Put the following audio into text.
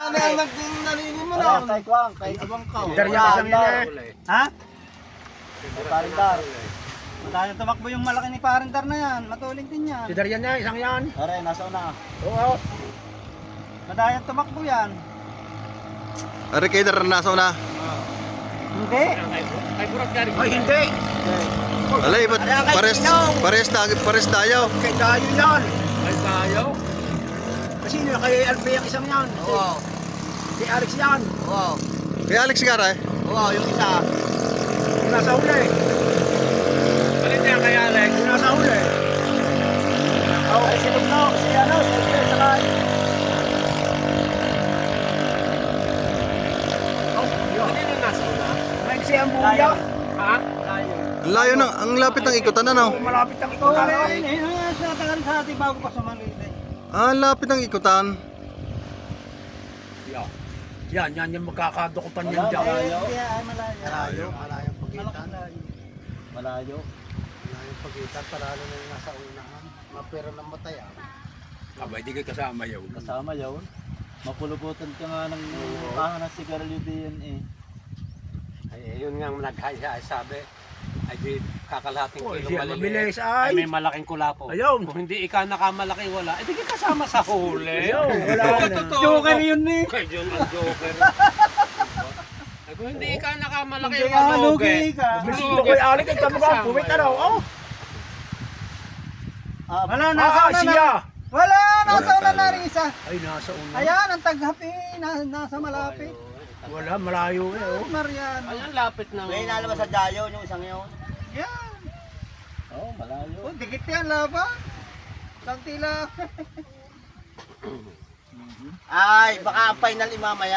Ano ang nagnininin mo na? Kay Kwang, kay Abang Kaw. Darya ka sa nila. Ha? Kay Parindar. Madaya tumakbo yung malaki ni Parindar na yan. Matuling din yan. Si Daryan niya, isang yan. Are, nasa una. Oo. Madaya tumakbo yan. Ari kayo nasa na. Hindi. Ay, hindi. Alay, ba't pares tayo. Kay Dayo yan. Kay Dayo? Kasi yun, kay Alpe ang isang yan. Oo. Kay Alex yan. Oo. Kay Alex Garay. Oo, yung isa. Yung nasa huli. Balik niya kay Alex. Yung nasa huli. Oo, kay Silugno. Si ano, si Alpe, saka... Oh, yun. Ano yung nasa huli? May si Ambuya. Ha? Layo ng, ang lapit ng ikutan ano. Oo, malapit ang Oo, ikutan. sa tagal sa atin bago pa sa Manila. Ah, lapit ng ikutan. Yan yung magkakadukutan yan dyan. Malayo. Kaya ay malayo. Malayo. Malayang pagitan. Malayo. Malayo. Malayang pagitan, paralo na yung nasa unahan. Mapera ng matayan. Abay, di kayo kasama yun. Kasama yun. Mapulubutan ka nga ng tahan ng sigarilyo din eh. Ay, yun nga ang naghaya sabi. Ay, di kakalahating Oh, kilo siya maliliit. mabilis Ay, ay. may malaking kulapo. Ayun. Kung hindi ikaw nakamalaki, wala. Ay, di ka kasama sa huli. Ayun, wala na. Totoo. Joker yun eh. Kay John ang joker. Ay, kung hindi ikaw nakamalaki, Hindi wala. ka, lugi ka. Gusto ko yung alik, ikaw ba? Pumit na raw. Oh, Wala, nasa una na. siya. Wala, nasa una na rin isa. Ay, nasa una. Ayan, ang taghapi. Nasa malapit. Wala, malayo eh. Oh. Mariano. Ay, ang lapit ng... May nalabas sa Dayo yung isang yun. Yan. Oo, malayo. Oh, dikit yan laban. Santi lang. Ay, baka ang final imamaya.